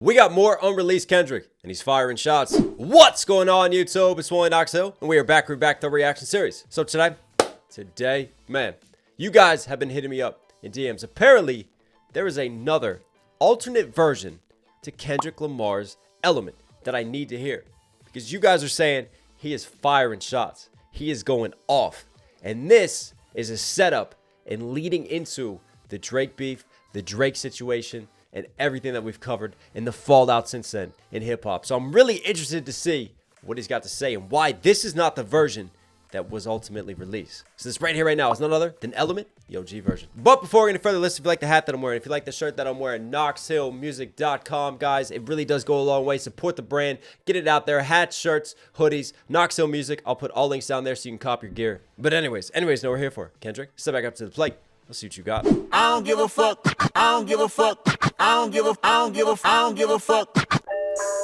We got more unreleased Kendrick, and he's firing shots. What's going on, YouTube? It's only Knox Hill, and we are back the reaction series. So today, man, you guys have been hitting me up in DMs. Apparently, there is another alternate version to Kendrick Lamar's Element that I need to hear. Because you guys are saying he is firing shots. He is going off. And this is a setup and leading into the Drake beef, the Drake situation, and everything that we've covered in the fallout since then in hip-hop. So I'm really interested to see what he's got to say and why this is not the version that was ultimately released. So this right here, right now, is none other than Element, the OG version. But before we get any further, listen, if you like the hat that I'm wearing, if you like the shirt that I'm wearing, knoxhillmusic.com, guys, it really does go a long way. Support the brand. Get it out there. Hats, shirts, hoodies, Knox Hill Music. I'll put all links down there so you can cop your gear. But anyways, know what we're here for. Kendrick, step back up to the plate. Let's see what you got. I don't give a fuck. I don't give a fuck. I don't give a fuck.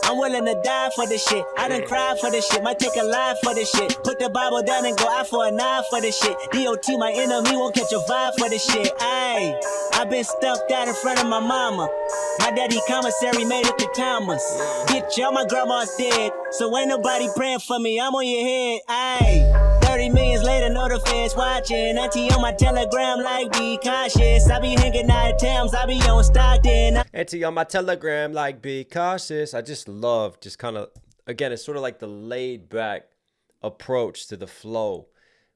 I'm willing to die for this shit. I done cried for this shit. Might take a life for this shit. Put the Bible down and go out for a knife for this shit. DOT, my enemy, won't catch a vibe for this shit. Ayy, I've been stumped out in front of my mama. My daddy commissary made it to Thomas. Bitch, all my grandma's dead, so ain't nobody praying for me. I'm on your head. Ayy. 30 millions later, know the feds watching. Auntie on my telegram, like, be cautious. I be hanging out at Tams, I be on Stockton. Auntie on my telegram, like, be cautious. I just love, just kind of, again, it's sort of like the laid back approach to the flow,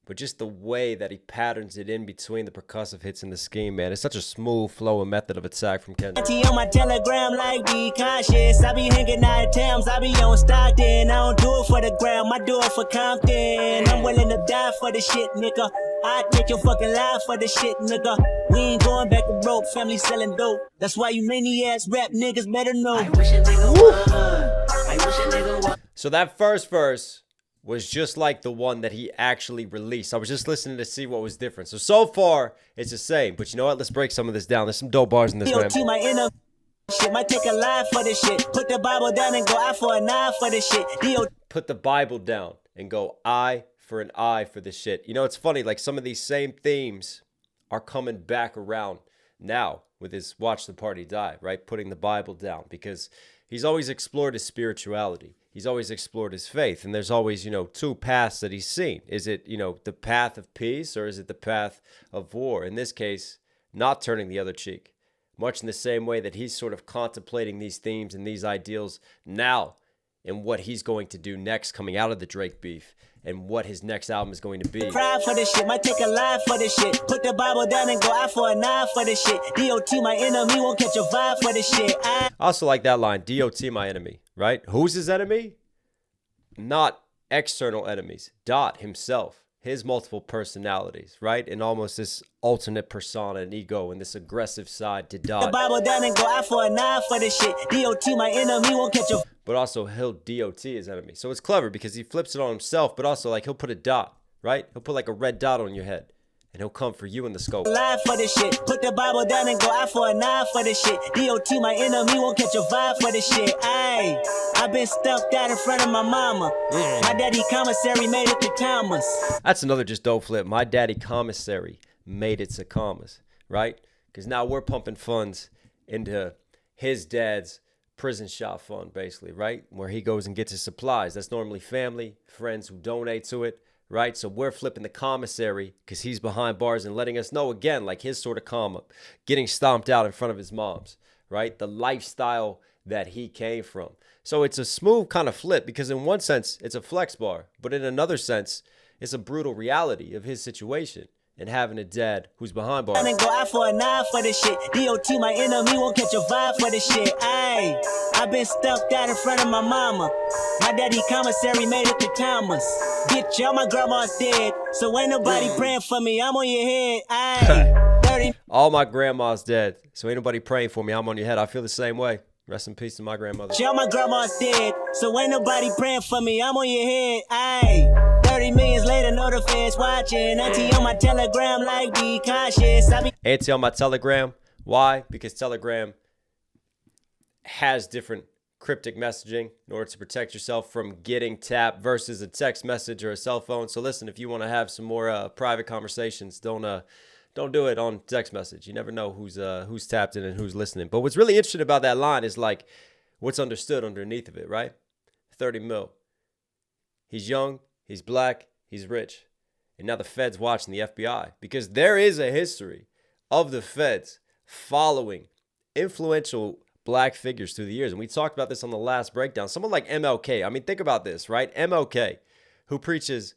but just the way that he patterns it in between the percussive hits in the scheme, man. It's such a smooth flow and method of attack from Kendrick. Auntie on my telegram, like, be cautious. I be hanging out at Tams, I be on Stockton. I don't do it for the gram, I do it for Compton. I'm willing to die for the shit, nigga. I take your fucking life for the shit, nigga. We ain't going back to broke, family selling dope. That's why you many ass rap niggas better know. I wish a nigga would. I wish a nigga would. So that first verse was just like the one that he actually released. I was just listening to see what was different. So far, it's the same. But you know what? Let's break some of this down. There's some dope bars in this, man. My inner shit might take a life for this shit. Put the Bible down and go eye for an eye for this shit. Put the Bible down and go eye for an eye for this shit. You know, it's funny. Like, some of these same themes are coming back around now with his Watch the Party Die, right? Putting the Bible down, because he's always explored his spirituality. He's always explored his faith. And there's always, you know, two paths that he's seen. Is it, you know, the path of peace, or is it the path of war? In this case, not turning the other cheek. Much in the same way that he's sort of contemplating these themes and these ideals now and what he's going to do next coming out of the Drake beef and what his next album is going to be. Cry for this shit, might take a life for this shit. Put the Bible down and go out for a knife for this shit. DOT, my enemy, won't catch a vibe for this shit. I also like that line, DOT, my enemy, right? Who's his enemy? Not external enemies. Dot himself, his multiple personalities, right? And almost this alternate persona and ego and this aggressive side to Dot. The Bible down and go out for a knife for this shit. DOT, my enemy, won't catch a. But also he'll DOT his enemy. So it's clever because he flips it on himself, but also like he'll put a dot, right? He'll put like a red dot on your head and he'll come for you in the scope. Live for this shit. Put the Bible down and go out for a knife for this shit. DOT, my enemy, won't catch a vibe for this shit. Ayy, I've been stumped out in front of my mama. My daddy commissary made it to Thomas. That's another just dope flip. My daddy commissary made it to commas, right? Because now we're pumping funds into his dad's prison shop fund, basically, right? Where he goes and gets his supplies. That's normally family, friends who donate to it, right? So we're flipping the commissary because he's behind bars and letting us know, again, like his sort of come up, getting stomped out in front of his moms, right? The lifestyle that he came from. So it's a smooth kind of flip because in one sense, it's a flex bar, but in another sense, it's a brutal reality of his situation and having a dad who's behind bars. And go out for a knife for this shit. DOT, my enemy, won't catch a vibe for this shit. Ayy, I've been stumped out in front of my mama. My daddy commissary made it to Thomas. Bitch, all my grandma's dead, so ain't nobody praying for me. I'm on your head. Ayy, 30. All my grandma's dead, so ain't nobody praying for me. I'm on your head. I feel the same way. Rest in peace to my grandmother. All my grandma's dead, so ain't nobody praying for me. I'm on your head. Ayy. 30 millions later, know the feds watching. Auntie on my telegram, like, be cautious. Auntie on my telegram. Why? Because Telegram has different cryptic messaging in order to protect yourself from getting tapped versus a text message or a cell phone. So listen, if you want to have some more private conversations, don't do it on text message. You never know who's tapped in and who's listening. But what's really interesting about that line is, like, what's understood underneath of it, right? 30 mil. He's young, he's black, he's rich. And now the Fed's watching the FBI because there is a history of the Feds following influential black figures through the years. And we talked about this on the last breakdown. Someone like MLK. I mean, think about this, right? MLK, who preaches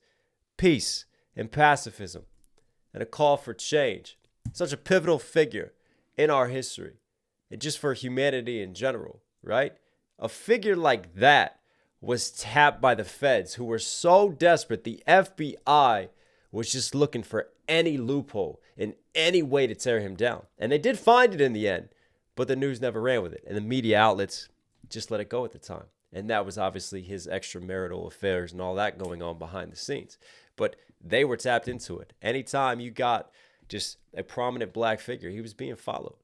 peace and pacifism and a call for change. Such a pivotal figure in our history and just for humanity in general, right? A figure like that was tapped by the Feds, who were so desperate. The FBI was just looking for any loophole in any way to tear him down. And they did find it in the end, but the news never ran with it. And the media outlets just let it go at the time. And that was obviously his extramarital affairs and all that going on behind the scenes. But they were tapped into it. Anytime you got just a prominent black figure, he was being followed.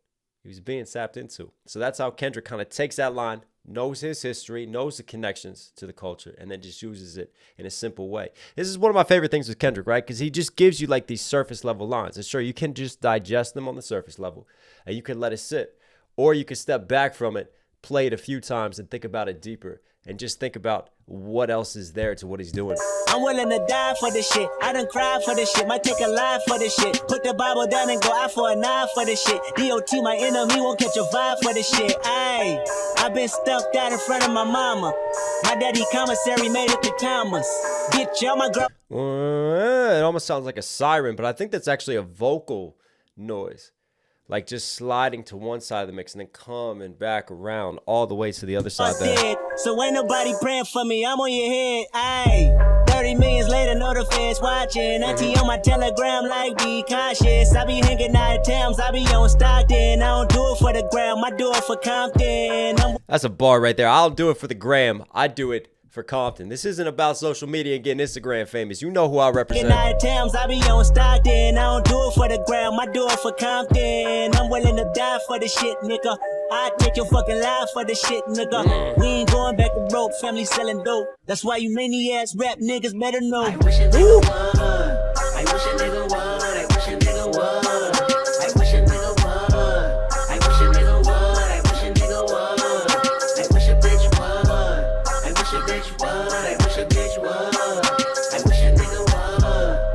He was being tapped into. So that's how Kendrick kind of takes that line, knows his history, knows the connections to the culture, and then just uses it in a simple way. This is one of my favorite things with Kendrick, right? Because he just gives you like these surface level lines. And sure, you can just digest them on the surface level and you can let it sit. Or you can step back from it, play it a few times and think about it deeper and just think about what else is there to what he's doing. I'm willing to die for this shit. I done cried for this shit. Might take a life for this shit. Put the Bible down and go out for a knife for this shit. DOT, my enemy, won't catch a vibe for this shit. Ayy, I've been stuffed out in front of my mama. My daddy commissary made it to Thomas. Bitch, y'all my girl. It almost sounds like a siren, but I think that's actually a vocal noise. Like just sliding to one side of the mix and then coming back around all the way to the other side there. So ain't nobody praying for me, I'm on your head, ayy. 30 millions later, know the feds watching. Auntie on my telegram like be cautious. I be hanging out at Thames, I be on Stockton. I don't do it for the gram, I do it for Compton. That's a bar right there. I'll do it for the gram, I do it for Compton. This isn't about social media and getting Instagram famous. You know who I represent. I be on Stockton. I don't do it for the gram, I do it for Compton. I'm willing to die for the shit, nigga. I take your fucking life for the shit, nigga. We ain't going back to broke, family selling dope. That's why you many ass rap niggas better know. I wish a nigga would. I wish a nigga would. I wish a nigga would. I wish a nigga would. I wish a nigga would. I wish a nigga would. I wish a bitch would. I wish a bitch would. I wish a bitch would. I wish a nigga would.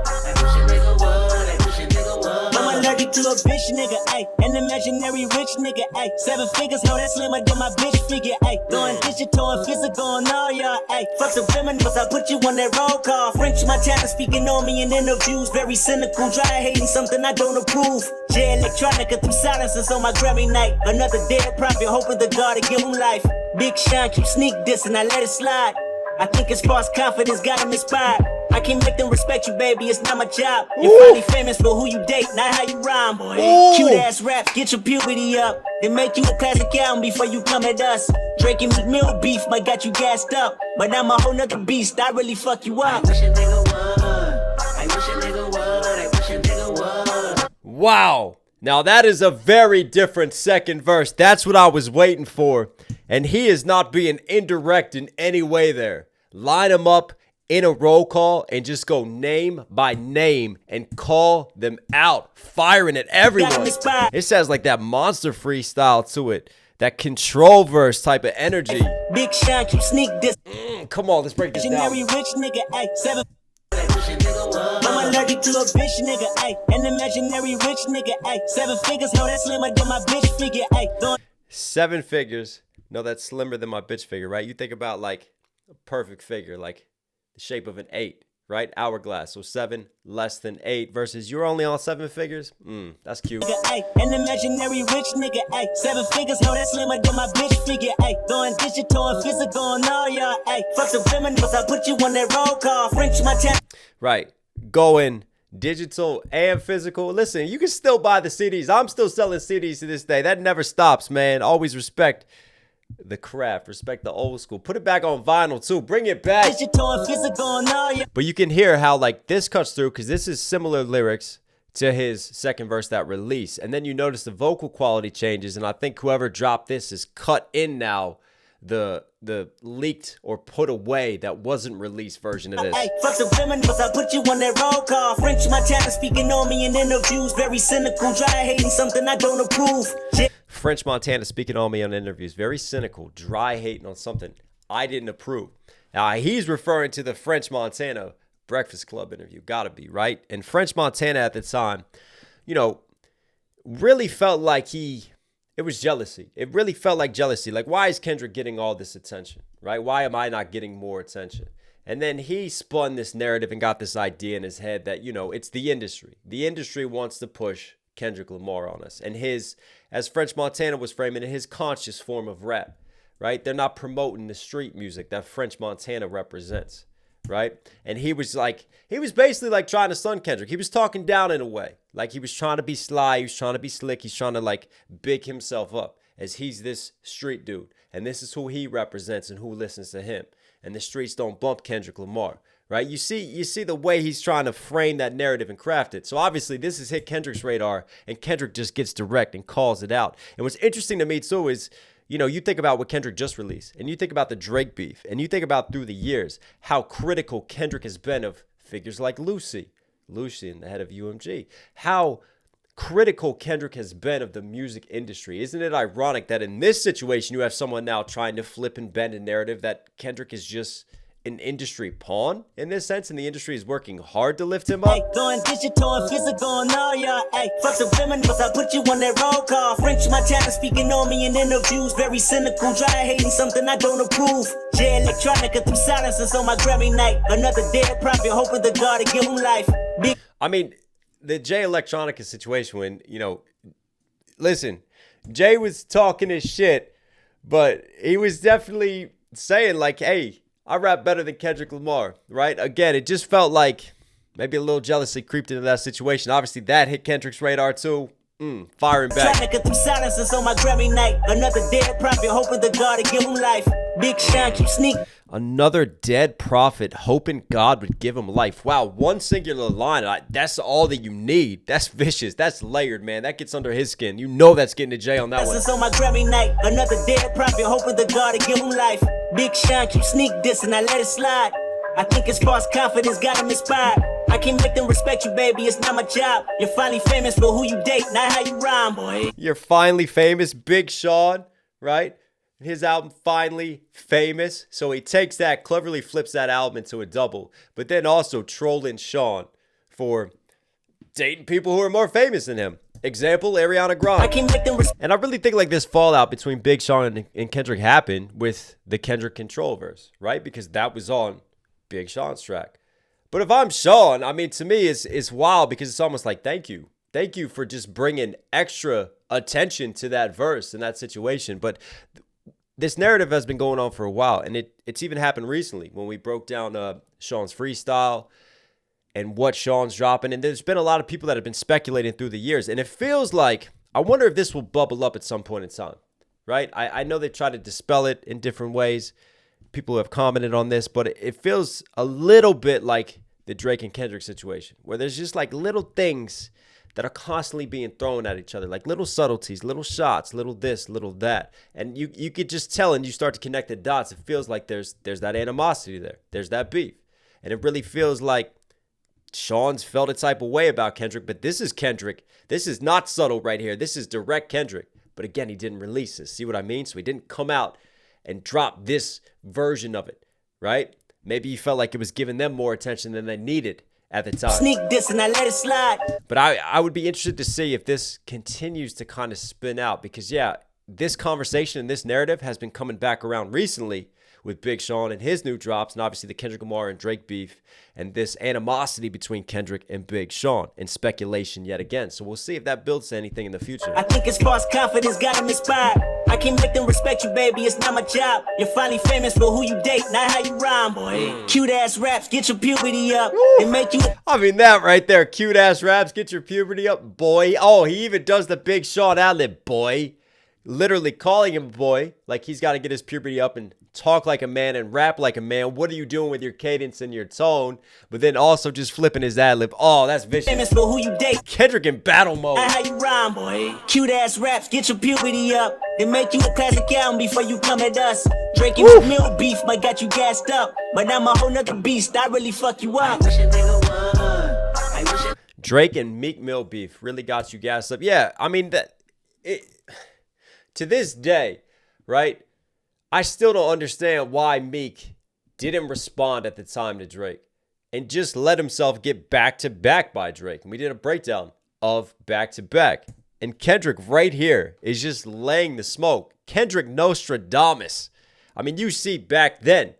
I wish a nigga would. I wish a nigga would. I'm allergic to a bitch nigga, ayy. An imaginary rich nigga, ayy. 7 figures, no, that's slimmer than my bitch figure, ayy. Going digital and physical and all y'all, ayy. Fuck some feminists, I put you on that roll call. French, my talent speaking on me in interviews. Very cynical, dry hating something I don't approve. J Electronica through silences on my Grammy night. Another dead prophet, hoping the God to give him life. Big Sean keep sneak dissing, I let it slide. I think it's false confidence got him inspired. I can't make them respect you, baby, it's not my job. You're finally famous for who you date, not how you rhyme. Cute ass raps, get your puberty up. Then make you a classic album before you come at us. Drake and McMill beef might got you gassed up. But I'm a whole nother beast, I really fuck you up. I wish a nigga would. I wish a nigga would. I wish a nigga would. Wow. Now that is a very different second verse. That's what I was waiting for. And he is not being indirect in any way there. Line him up in a roll call and just go name by name and call them out, firing at everyone. It sounds like that monster freestyle to it, that control verse type of energy. Big Sean keep sneak this. Come on, let's break this down. Rich nigga, ay, 7. I'm allergic to a bitch nigga, ay. An imaginary rich nigga, ay. 7 figures, no, that's slimmer than my bitch figure, ay. 7 figures, no, that's slimmer than my bitch figure, right? You think about like a perfect figure, like the shape of an 8, right? Hourglass. So 7 less than 8 versus you're only on 7 figures. That's cute. An imaginary rich nigga, ay. 7 figures, no, that's slimmer than my bitch figure, ay. Going digital and physical and all y'all, ay. Fuck some feminists, I put you on that roll call. French, my town. Right. Going digital and physical. Listen, you can still buy the CDs. I'm still selling CDs to this day. That never stops, man. Always respect the craft, respect the old school. Put it back on vinyl too. Bring it back. But you can hear how like this cuts through because this is similar lyrics to his second verse that release. And then you notice the vocal quality changes. And I think whoever dropped this is cut in now the leaked or put away that wasn't released version of this. Hey, fuck some feminists, I put you on that roll call. French, my talent speaking on me in interviews. Very cynical, dry hating something I don't approve. French Montana speaking on me on interviews, very cynical, dry hating on something I didn't approve. Now, he's referring to the French Montana Breakfast Club interview. Gotta be, right? And French Montana at the time, you know, really felt like it was jealousy. It really felt like jealousy. Like, why is Kendrick getting all this attention, right? Why am I not getting more attention? And then he spun this narrative and got this idea in his head that, you know, it's the industry. The industry wants to push Kendrick Lamar on us. And as French Montana was framing it, his conscious form of rap, right? They're not promoting the street music that French Montana represents, right? And he was basically like trying to stun Kendrick. He was talking down in a way. Like he was trying to be sly. He was trying to be slick. He's trying to like big himself up as he's this street dude. And this is who he represents and who listens to him. And the streets don't bump Kendrick Lamar, right? You see the way he's trying to frame that narrative and craft it. So obviously this has hit Kendrick's radar, and Kendrick just gets direct and calls it out. And what's interesting to me too is, you know, you think about what Kendrick just released, and you think about the Drake beef, and you think about through the years how critical Kendrick has been of figures like Lucy, the head of UMG, how critical Kendrick has been of the music industry. Isn't it ironic that in this situation you have someone now trying to flip and bend a narrative that Kendrick is just an industry pawn in this sense, and the industry is working hard to lift him up? Hey, going digital and physical and all y'all. Hey, fuck some criminals, I put you on that roll call. French Montana speaking on me in interviews, very cynical, dry hating something I don't approve. J Electronica through silences on my Grammy night. Another dead prophet, hoping the God to give him life. I mean, the Jay Electronica situation, when, you know, listen, Jay was talking his shit, but he was definitely saying like, hey, I rap better than Kendrick Lamar, right? Again, it just felt like maybe a little jealousy creeped into that situation. Obviously, that hit Kendrick's radar too. Firing back. Through silences on my Grammy night. Another dead prophet, hoping the God to give him life. Big Sean keep sneaking. Another dead prophet, hoping God would give him life. Wow, one singular line. That's all that you need. That's vicious. That's layered, man. That gets under his skin. You know that's getting to Jay on that one. On my Grammy night. Another dead prophet, hoping the God to give him life. Big Sean keep sneak this and I let it slide. I think it's false confidence got him inspired. I can't make them respect you, baby. It's not my job. You're finally famous for who you date, not how you rhyme, boy. You're finally famous, Big Sean, right? His album Finally Famous. So he takes that, cleverly flips that album into a double, but then also trolling Sean for dating people who are more famous than him. Example, Ariana Grande. I can't make them and I really think like this fallout between Big Sean and Kendrick happened with the Kendrick Control verse, right? Because that was on Big Sean's track. But if I'm Sean, I mean, to me, it's wild because it's almost like, thank you. Thank you for just bringing extra attention to that verse and that situation. But this narrative has been going on for a while, and it's even happened recently when we broke down Sean's freestyle and what Sean's dropping. And there's been a lot of people that have been speculating through the years. And it feels like, I wonder if this will bubble up at some point in time, right? I know they try to dispel it in different ways. People have commented on this, but it feels a little bit like the Drake and Kendrick situation, where there's just like little things that are constantly being thrown at each other, like little subtleties, little shots, little this, little that. And you could just tell, and you start to connect the dots. It feels like there's that animosity there. There's that beef. And it really feels like Sean's felt a type of way about Kendrick, but this is Kendrick. This is not subtle right here. This is direct Kendrick. But again, he didn't release this. See what I mean? So he didn't come out and drop this version of it, right? Maybe he felt like it was giving them more attention than they needed at the time. Sneak this and I let it slide. But I would be interested to see if this continues to kind of spin out, because yeah, this conversation and this narrative has been coming back around recently with Big Sean and his new drops, and obviously the Kendrick Lamar and Drake beef, and this animosity between Kendrick and Big Sean, and speculation yet again. So we'll see if that builds to anything in the future. I think it's false confidence got him inspired. I can't make them respect you, baby. It's not my job. You're finally famous for who you date, not how you rhyme, boy. Cute ass raps, get your puberty up and make you. I mean, that right there, cute ass raps, get your puberty up, boy. Oh, he even does the Big Sean ad-lib, boy. Literally calling him boy, like he's got to get his puberty up and talk like a man and rap like a man. What are you doing with your cadence and your tone? But then also just flipping his ad-lib. Oh, that's vicious. Famous for who you date. Kendrick in battle mode. How you rhyme, boy. Cute ass raps, get your puberty up. Then make you a classic album before you come at us. Drake and Mill beef might got you gassed up. But I'm a whole nother beast, I really fuck you up. Drake and Meek Mill beef really got you gassed up. Yeah, I mean, to this day, right, I still don't understand why Meek didn't respond at the time to Drake and just let himself get back-to-back by Drake. And we did a breakdown of back-to-back. And Kendrick right here is just laying the smoke. Kendrick Nostradamus. I mean, you see back then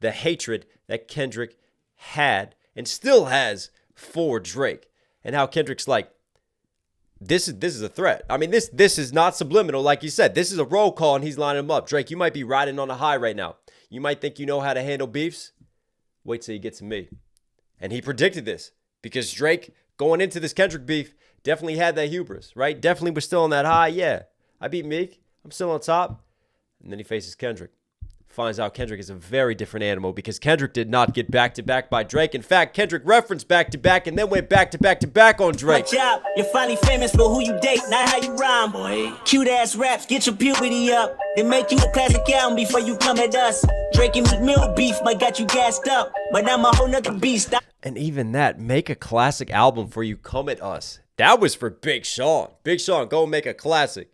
the hatred that Kendrick had and still has for Drake. And how Kendrick's like, this is a threat. I mean, this is not subliminal, like you said. This is a roll call, and he's lining them up. Drake, you might be riding on a high right now. You might think you know how to handle beefs. Wait till you get to me. And he predicted this because Drake, going into this Kendrick beef, definitely had that hubris, right? Definitely was still on that high. Yeah, I beat Meek. I'm still on top. And then he faces Kendrick. Finds out Kendrick is a very different animal because Kendrick did not get back-to-back by Drake. In fact, Kendrick referenced back-to-back and then went back-to-back-to-back on Drake. Watch out, you're finally famous for who you date, not how you rhyme, boy. Cute-ass raps, get your puberty up. Then make you a classic album before you come at us. Drake and Meek Mill beef might got you gassed up, but I'm a whole nother beast. And even that, make a classic album before you come at us. That was for Big Sean. Big Sean, go make a classic.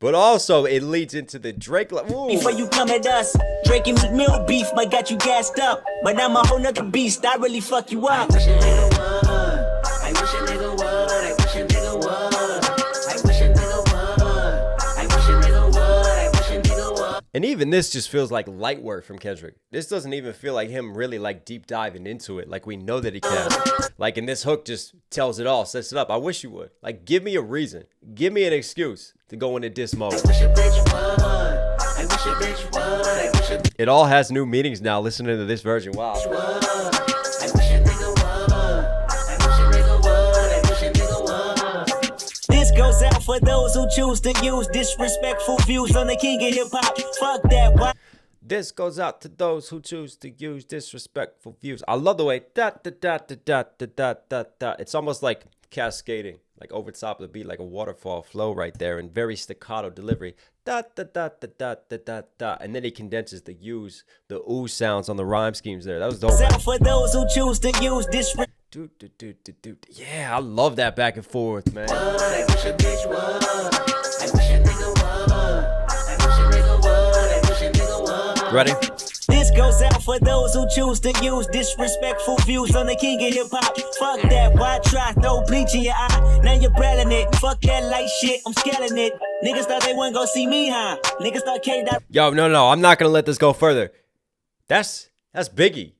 But also, it leads into the Drake. Before you come at us, Drake and Meek Mill beef might got you gassed up, but I'm a whole nother beast. I really fuck you up. I wish a nigga would. I wish a nigga would. I wish a nigga would. I wish a nigga would. I wish a nigga would. I wish a nigga would. And even this just feels like light work from Kendrick. This doesn't even feel like him really like deep diving into it, like we know that he can. Like, and this hook just tells it all, sets it up. I wish you would. Like, give me a reason. Give me an excuse to go into diss mode. It all has new meanings now listening to this version. Wow. This goes out for those who choose to use disrespectful views on the king of hip hop. Fuck that. Why? This goes out to those who choose to use disrespectful views. I love the way it's almost like cascading, like over top of the beat, like a waterfall flow right there, and very staccato delivery. And then he condenses the U's, the ooh sounds on the rhyme schemes there. That was dope. Out for those who choose to use disrespectful. Yeah, I love that back and forth, man. Ready? This goes out for those who choose to use disrespectful views on the king of hip hop. Fuck that, why try? Throw bleach in your eye. Now you're brailing it. Fuck that light shit, I'm scaling it. Niggas thought they wouldn't go see me, huh? Niggas thought K. Yo, no, I'm not gonna let this go further. That's Biggie.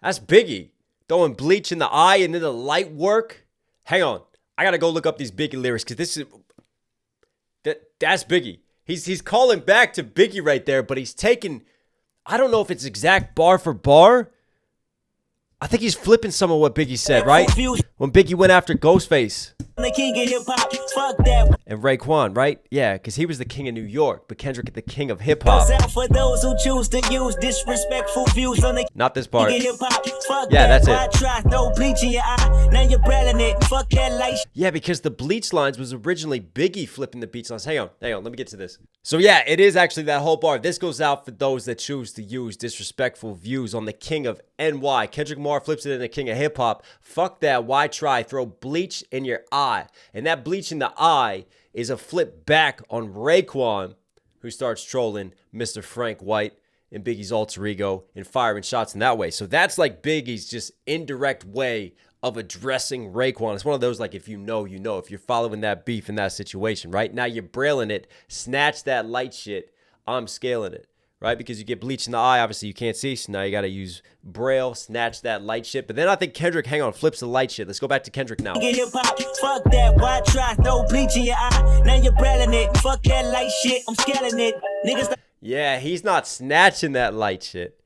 That's Biggie. Throwing bleach in the eye and then the light work. Hang on, I gotta go look up these Biggie lyrics because this is that's Biggie. He's calling back to Biggie right there, but he's taking. I don't know if it's exact bar for bar. I think he's flipping some of what Biggie said, right? When Biggie went after Ghostface. The king of hip hop, fuck that. And Raekwon, right? Yeah, because he was the king of New York, but Kendrick the king of hip hop. For those who choose to use disrespectful views on the not this part. Fuck yeah, that's it. Try, throw bleach in your eye. Now you're brailing it. Fuck that light. Yeah, because the bleach lines was originally Biggie flipping the beats lines. Hang on, let me get to this. So yeah, it is actually that whole bar. This goes out for those that choose to use disrespectful views on the king of NY. Kendrick Lamar flips it in the king of hip hop. Fuck that. Why try? Throw bleach in your eye. And that bleach in the eye is a flip back on Raekwon, who starts trolling Mr. Frank White and Biggie's alter ego and firing shots in that way. So that's like Biggie's just indirect way of addressing Raekwon. It's one of those like if you know, you know. If you're following that beef in that situation, right? Now you're brailing it. Snatch that light shit. I'm scaling it. Right? Because you get bleach in the eye, obviously you can't see, so now you got to use braille, snatch that light shit. But then I think Kendrick, hang on, flips the light shit. Let's go back to Kendrick now. Fuck that, why try? Throw bleach in your eye. Now you're brailing it. Fuck that light shit, I'm scaling it. Niggas. Yeah, he's not snatching that light shit.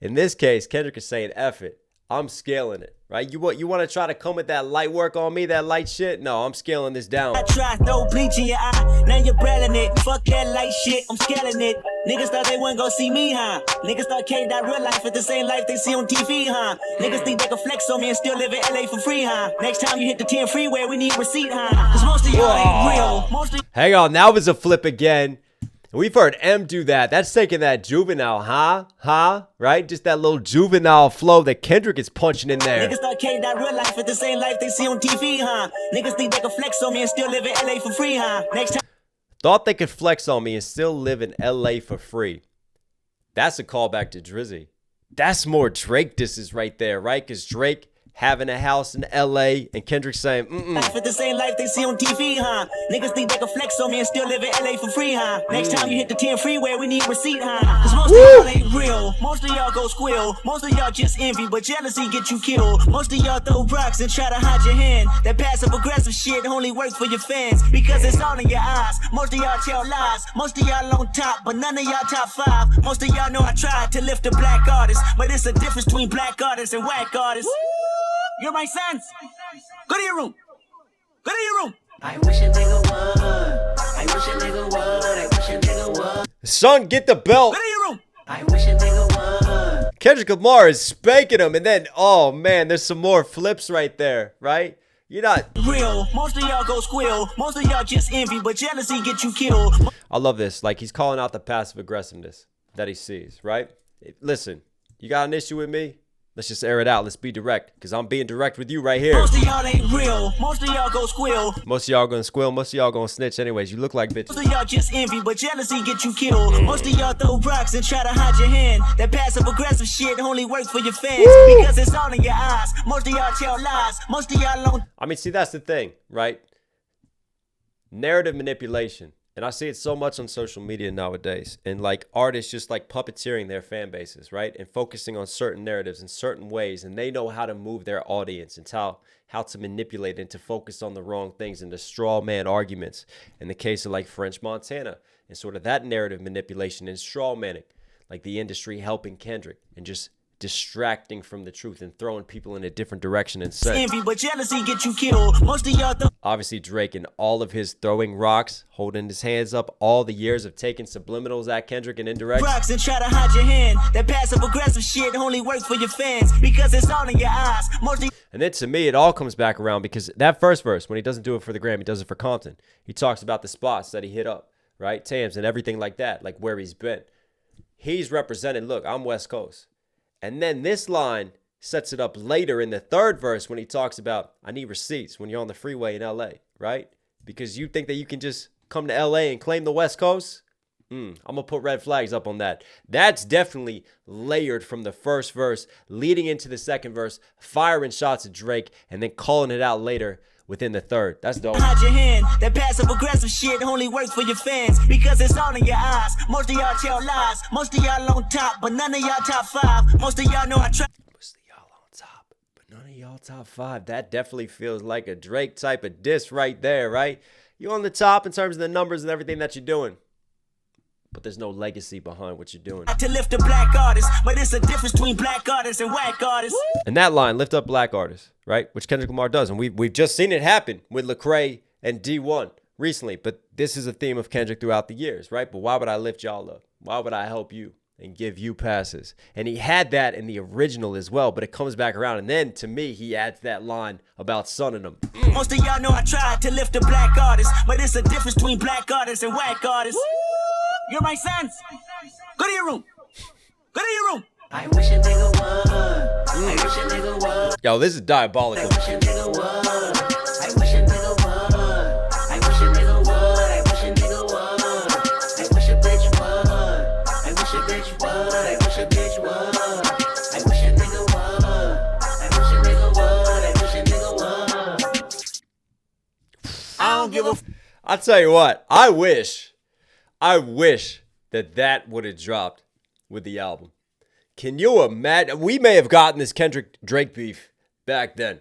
In this case, Kendrick is saying, F it. I'm scaling it. Right? You want to try to come with that light work on me, that light shit? No, I'm scaling this down. I try, throw bleach in your eye. Now you're brailing it. Fuck that light shit, I'm scaling it. Niggas thought they wouldn't go see me, huh? Niggas thought carried that real life at the same life they see on TV, huh? Niggas think they can flex on me and still live in LA for free, huh? Next time you hit the 10 freeway, we need receipt, huh? Cause most of y'all ain't real. Hang on, that was a flip again. We've heard M do that. That's taking that juvenile, huh? Right? Just that little juvenile flow that Kendrick is punching in there. Niggas thought carried that real life at the same life they see on TV, huh? Niggas think they can flex on me and still live in LA for free, huh? Next time. Thought they could flex on me and still live in LA for free. That's a callback to Drizzy. That's more Drake disses right there, right? Because Drake having a house in LA and Kendrick saying, For the same life they see on TV, huh? Niggas think they can flex on me and still live in LA for free, huh? Next time you hit the 10 freeway, we need receipt, huh? Cause most of y'all ain't real. Most of y'all go squill. Most of y'all just envy, but jealousy get you killed. Most of y'all throw rocks and try to hide your hand. That passive aggressive shit only works for your fans because it's all in your eyes. Most of y'all tell lies. Most of y'all on top, but none of y'all top 5. Most of y'all know I tried to lift a black artist, but it's a difference between black artists and whack artists. You're my sons. Go to your room. Go to your room. I wish a nigga would. I wish a nigga would. I wish a nigga would. son, get the belt. Go to your room. I wish a nigga would. Kendrick Lamar is spanking him. And then, oh man, there's some more flips right there, right? You're not real. Most of y'all go squill. Most of y'all just envy, but jealousy get you killed. I love this. Like, he's calling out the passive aggressiveness that he sees, right? Listen, you got an issue with me? Let's just air it out. Let's be direct, because I'm being direct with you right here. Most of y'all ain't real. Most of y'all go squill. Most of y'all gonna squill. Most of y'all gonna snitch anyways. You look like bitches. Most of y'all just envy, but jealousy get you killed. Most of y'all throw rocks and try to hide your hand. That passive aggressive shit only works for your fans because it's all in your eyes. Most of y'all tell lies. Most of y'all don't. I mean, see, that's the thing, right? Narrative manipulation. And I see it so much on social media nowadays. And like artists just like puppeteering their fan bases, right? And focusing on certain narratives in certain ways. And they know how to move their audience and how to manipulate and to focus on the wrong things and the straw man arguments. In the case of like French Montana and sort of that narrative manipulation and straw manning, like the industry helping Kendrick and just distracting from the truth and throwing people in a different direction and envy, but jealousy get you killed. Most of y'all obviously Drake and all of his throwing rocks, holding his hands up, all the years of taking subliminals at Kendrick and indirect rocks and try to hide your hand. That passive aggressive shit only works for your fans because it's all in your eyes. And then to me, it all comes back around because that first verse, when he doesn't do it for the gram, he does it for Compton. He talks about the spots that he hit up, right? Tams and everything like that, like where he's been. He's represented, look, I'm West Coast. And then this line sets it up later in the third verse when he talks about, I need receipts when you're on the freeway in LA, right? Because you think that you can just come to LA and claim the West Coast? I'm going to put red flags up on that. That's definitely layered from the first verse, leading into the second verse, firing shots at Drake, and then calling it out later within the third. That's dope. Hide your hand. That passive aggressive shit only works for your fans because it's all in your eyes. Most of y'all tell lies. Most of y'all on top, but none of y'all top 5. Most of y'all know I try. Most of y'all on top, but none of y'all top 5. That definitely feels like a Drake type of diss right there, right? You on the top in terms of the numbers and everything that you're doing, but there's no legacy behind what you're doing. To lift a black artist, but it's a difference between black artists and whack artists. And that line, lift up black artists, right? Which Kendrick Lamar does. And we've just seen it happen with Lecrae and D1 recently. But this is a theme of Kendrick throughout the years, right? But why would I lift y'all up? Why would I help you and give you passes? And he had that in the original as well, but it comes back around. And then to me, he adds that line about sunning them. Most of y'all know I tried to lift a black artist, but it's a difference between black artists and whack artists. You're my sons. Go to your room. Go to your room. I wish a nigga would. I wish a nigga would. Yo, this is diabolical. I wish a nigga would. I wish a nigga would. I wish a nigga would. I wish a nigga would. I wish a bitch would. I wish a bitch would. I wish a bitch would. I wish a nigga would. I wish a nigga would. I wish a nigga would. I don't give a I'll tell you what, I wish that would have dropped with the album. Can you imagine? We may have gotten this Kendrick Drake beef back then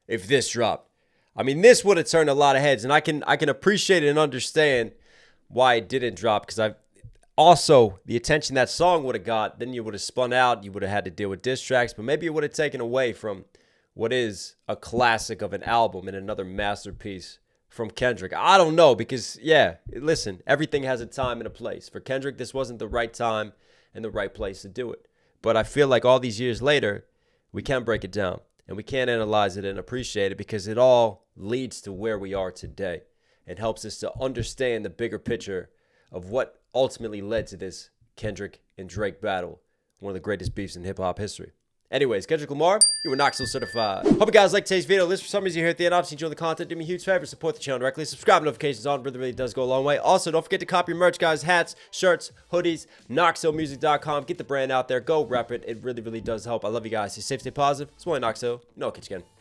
if this dropped. I mean, this would have turned a lot of heads, and I can appreciate and understand why it didn't drop, because I've also the attention that song would have got, then you would have spun out, you would have had to deal with diss tracks, but maybe it would have taken away from what is a classic of an album and another masterpiece from Kendrick. I don't know, because, yeah, listen, everything has a time and a place. For Kendrick, this wasn't the right time and the right place to do it. But I feel like all these years later, we can break it down and we can analyze it and appreciate it, because it all leads to where we are today and helps us to understand the bigger picture of what ultimately led to this Kendrick and Drake battle, one of the greatest beefs in hip-hop history. Anyways, Kendrick Lamar, you were Knox Hill certified. Hope you guys like today's video. List for some reason you're here at the end. Obviously, enjoy the content. Do me a huge favor. Support the channel directly. Subscribe, notifications on. Really does go a long way. Also, don't forget to copy your merch, guys. Hats, shirts, hoodies, knoxhillmusic.com. Get the brand out there. Go rep it. It really does help. I love you guys. Stay safe, stay positive. It's Knox Hill. No, catch you again.